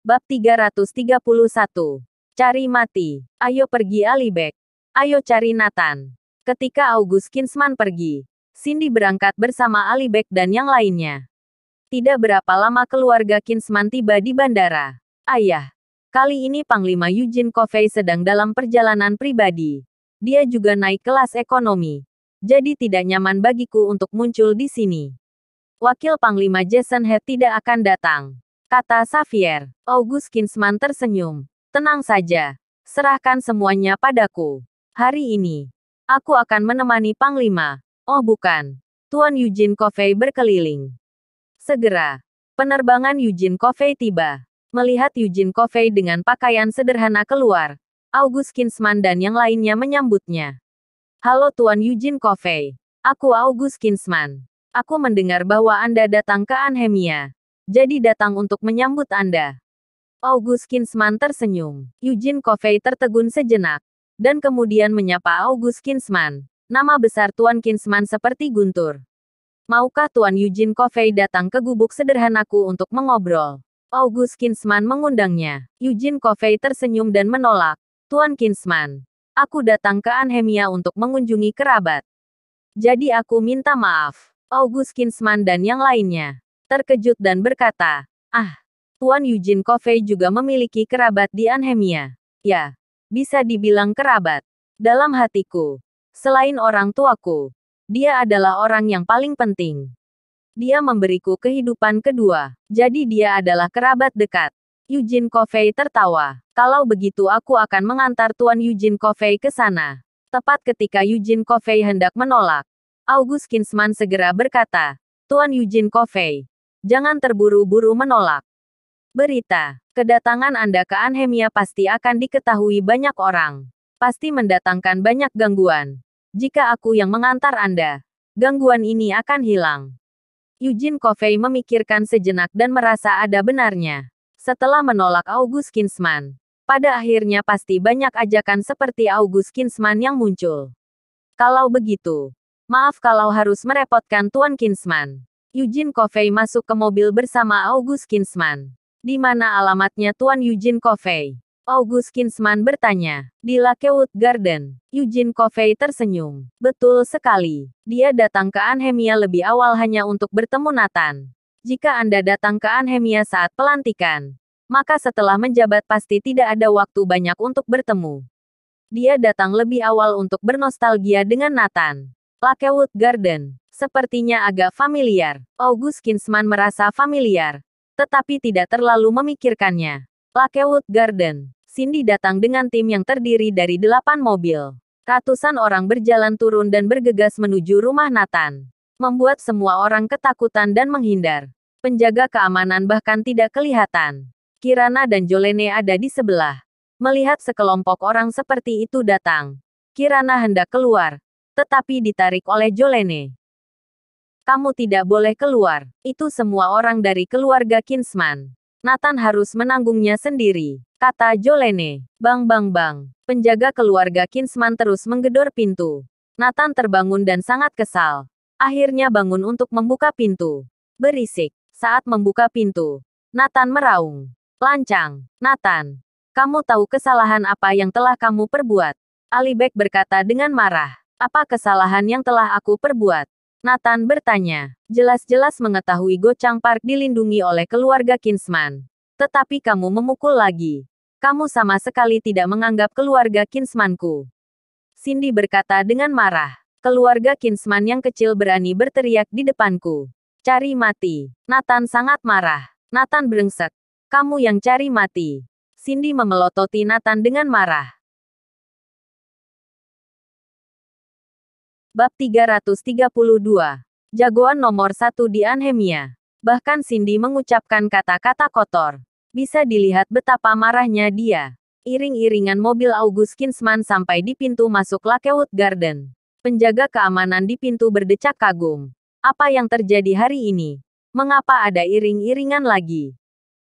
Bab 331. Cari mati. Ayo pergi Alibek. Ayo cari Nathan. Ketika August Kinsman pergi, Cindy berangkat bersama Alibek dan yang lainnya. Tidak berapa lama keluarga Kinsman tiba di bandara. Ayah. Kali ini Panglima Eugene Covey sedang dalam perjalanan pribadi. Dia juga naik kelas ekonomi. Jadi tidak nyaman bagiku untuk muncul di sini. Wakil Panglima Jason Head tidak akan datang, kata Xavier. August Kinsman tersenyum. Tenang saja. Serahkan semuanya padaku. Hari ini, aku akan menemani Panglima. Oh bukan. Tuan Eugene Covey berkeliling. Segera, penerbangan Eugene Covey tiba. Melihat Eugene Covey dengan pakaian sederhana keluar, August Kinsman dan yang lainnya menyambutnya. Halo Tuan Eugene Covey. Aku August Kinsman. Aku mendengar bahwa Anda datang ke Anhemia. Jadi datang untuk menyambut Anda. August Kinsman tersenyum. Eugene Covey tertegun sejenak. Dan kemudian menyapa August Kinsman. Nama besar Tuan Kinsman seperti guntur. Maukah Tuan Eugene Covey datang ke gubuk sederhanaku untuk mengobrol? August Kinsman mengundangnya. Eugene Covey tersenyum dan menolak. Tuan Kinsman. Aku datang ke Anhemia untuk mengunjungi kerabat. Jadi aku minta maaf. August Kinsman dan yang lainnya terkejut dan berkata, Tuan Eugene Covey juga memiliki kerabat di Anhemia. Ya, bisa dibilang kerabat. Dalam hatiku, selain orang tuaku, dia adalah orang yang paling penting. Dia memberiku kehidupan kedua, jadi dia adalah kerabat dekat. Eugene Covey tertawa. Kalau begitu aku akan mengantar Tuan Eugene Covey ke sana. Tepat ketika Eugene Covey hendak menolak, August Kinsman segera berkata, Tuan Eugene Covey, jangan terburu-buru menolak. Berita, kedatangan Anda ke Anhemia pasti akan diketahui banyak orang. Pasti mendatangkan banyak gangguan. Jika aku yang mengantar Anda, gangguan ini akan hilang. Eugene Covey memikirkan sejenak dan merasa ada benarnya. Setelah menolak August Kinsman, pada akhirnya pasti banyak ajakan seperti August Kinsman yang muncul. Kalau begitu, maaf kalau harus merepotkan Tuan Kinsman. Eugene Covey masuk ke mobil bersama August Kinsman. Di mana alamatnya Tuan Eugene Covey? August Kinsman bertanya. Di Lakewood Garden. Eugene Covey tersenyum. Betul sekali. Dia datang ke Anhemia lebih awal hanya untuk bertemu Nathan. Jika Anda datang ke Anhemia saat pelantikan, maka setelah menjabat pasti tidak ada waktu banyak untuk bertemu. Dia datang lebih awal untuk bernostalgia dengan Nathan. Lakewood Garden. Sepertinya agak familiar. August Kinsman merasa familiar, tetapi tidak terlalu memikirkannya. Lakewood Garden. Cindy datang dengan tim yang terdiri dari 8 mobil. Ratusan orang berjalan turun dan bergegas menuju rumah Nathan. Membuat semua orang ketakutan dan menghindar. Penjaga keamanan bahkan tidak kelihatan. Kirana dan Jolene ada di sebelah. Melihat sekelompok orang seperti itu datang, Kirana hendak keluar, tetapi ditarik oleh Jolene. Kamu tidak boleh keluar. Itu semua orang dari keluarga Kinsman. Nathan harus menanggungnya sendiri, kata Jolene. Bang bang bang. Penjaga keluarga Kinsman terus menggedor pintu. Nathan terbangun dan sangat kesal. Akhirnya bangun untuk membuka pintu. Berisik. Saat membuka pintu, Nathan meraung. Lancang. Nathan, kamu tahu kesalahan apa yang telah kamu perbuat? Alibek berkata dengan marah. Apa kesalahan yang telah aku perbuat? Nathan bertanya. Jelas-jelas mengetahui Go Chang Park dilindungi oleh keluarga Kinsman. Tetapi kamu memukul lagi. Kamu sama sekali tidak menganggap keluarga Kinsmanku. Cindy berkata dengan marah. Keluarga Kinsman yang kecil berani berteriak di depanku. Cari mati. Nathan sangat marah. Nathan brengsek. Kamu yang cari mati. Cindy memelototi Nathan dengan marah. Bab 332. Jagoan nomor 1 di Anhemia. Bahkan Cindy mengucapkan kata-kata kotor. Bisa dilihat betapa marahnya dia. Iring-iringan mobil August Kinsman sampai di pintu masuk Lakewood Garden. Penjaga keamanan di pintu berdecak kagum. Apa yang terjadi hari ini? Mengapa ada iring-iringan lagi?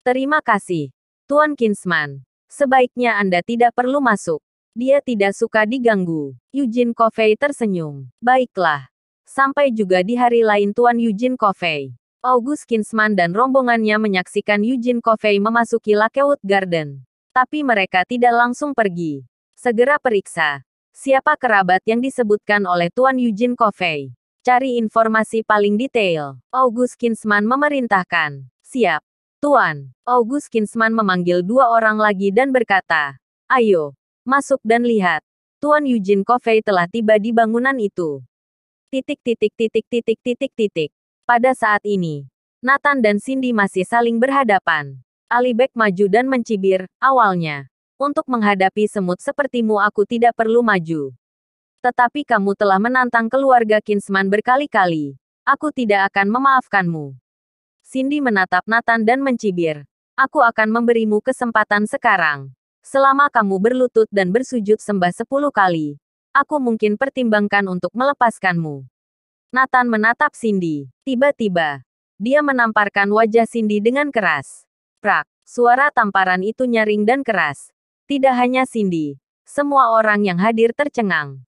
Terima kasih, Tuan Kinsman. Sebaiknya Anda tidak perlu masuk. Dia tidak suka diganggu. Eugene Covey tersenyum. Baiklah. Sampai juga di hari lain Tuan Eugene Covey. August Kinsman dan rombongannya menyaksikan Eugene Covey memasuki Lakewood Garden. Tapi mereka tidak langsung pergi. Segera periksa. Siapa kerabat yang disebutkan oleh Tuan Eugene Covey? Cari informasi paling detail. August Kinsman memerintahkan. Siap, Tuan. August Kinsman memanggil 2 orang lagi dan berkata, ayo, masuk dan lihat. Tuan Eugene Covey telah tiba di bangunan itu. Pada saat ini, Nathan dan Cindy masih saling berhadapan. Alibek maju dan mencibir, awalnya. Untuk menghadapi semut sepertimu aku tidak perlu maju. Tetapi kamu telah menantang keluarga Kinsman berkali-kali. Aku tidak akan memaafkanmu. Cindy menatap Nathan dan mencibir. Aku akan memberimu kesempatan sekarang. Selama kamu berlutut dan bersujud sembah 10 kali, aku mungkin pertimbangkan untuk melepaskanmu. Nathan menatap Cindy. Tiba-tiba, dia menamparkan wajah Cindy dengan keras. Prak, suara tamparan itu nyaring dan keras. Tidak hanya Cindy, semua orang yang hadir tercengang.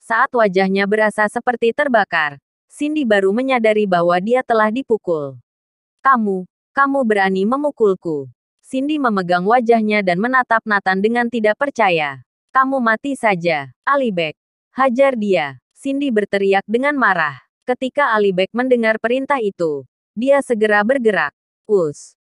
Saat wajahnya berasa seperti terbakar, Cindy baru menyadari bahwa dia telah dipukul. Kamu berani memukulku. Cindy memegang wajahnya dan menatap Nathan dengan tidak percaya. Kamu mati saja, Alibek. Hajar dia. Cindy berteriak dengan marah. Ketika Alibek mendengar perintah itu, dia segera bergerak.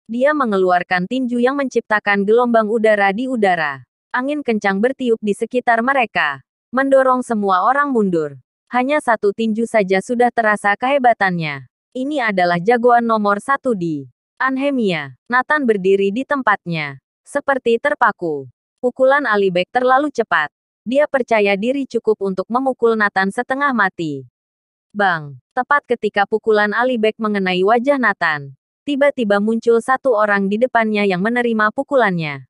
Dia mengeluarkan tinju yang menciptakan gelombang udara di udara. Angin kencang bertiup di sekitar mereka, mendorong semua orang mundur. Hanya satu tinju saja sudah terasa kehebatannya. Ini adalah jagoan nomor 1 di Anhemia. Nathan berdiri di tempatnya, seperti terpaku. Pukulan Alibek terlalu cepat. Dia percaya diri cukup untuk memukul Nathan setengah mati. Bang! Tepat ketika pukulan Alibek mengenai wajah Nathan, tiba-tiba muncul satu orang di depannya yang menerima pukulannya.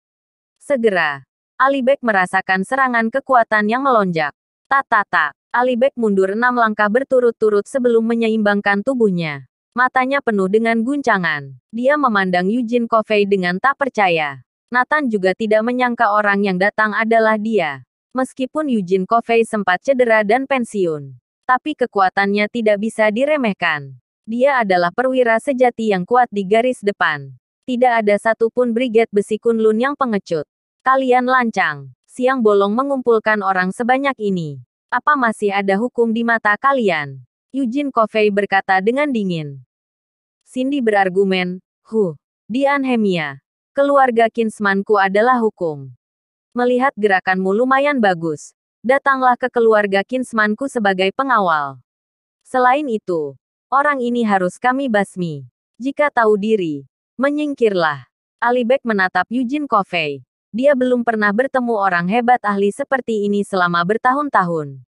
Segera, Alibek merasakan serangan kekuatan yang melonjak. Tak. Alibek mundur 6 langkah berturut-turut sebelum menyeimbangkan tubuhnya. Matanya penuh dengan guncangan. Dia memandang Eugene Covey dengan tak percaya. Nathan juga tidak menyangka orang yang datang adalah dia. Meskipun Eugene Covey sempat cedera dan pensiun, tapi kekuatannya tidak bisa diremehkan. Dia adalah perwira sejati yang kuat di garis depan. Tidak ada satupun Brigade Besi Kunlun yang pengecut. Kalian lancang. Siang bolong mengumpulkan orang sebanyak ini. Apa masih ada hukum di mata kalian? Eugene Covey berkata dengan dingin. Cindy berargumen, di Anhemia, keluarga Kinsmanku adalah hukum. Melihat gerakanmu lumayan bagus, datanglah ke keluarga Kinsmanku sebagai pengawal. Selain itu, orang ini harus kami basmi. Jika tahu diri, menyingkirlah. Alibek menatap Eugene Covey. Dia belum pernah bertemu orang hebat ahli seperti ini selama bertahun-tahun.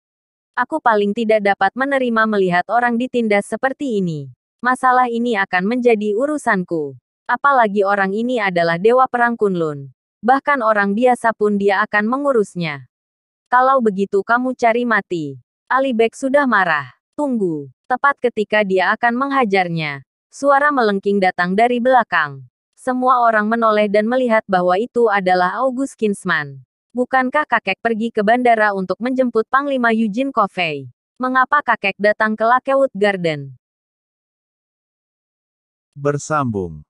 Aku paling tidak dapat menerima melihat orang ditindas seperti ini. Masalah ini akan menjadi urusanku. Apalagi orang ini adalah Dewa Perang Kunlun. Bahkan orang biasa pun dia akan mengurusnya. Kalau begitu kamu cari mati. Alibek sudah marah. Tunggu. Tepat ketika dia akan menghajarnya, suara melengking datang dari belakang. Semua orang menoleh dan melihat bahwa itu adalah August Kinsman. Bukankah kakek pergi ke bandara untuk menjemput Panglima Eugene Covey? Mengapa kakek datang ke Lakewood Garden? Bersambung.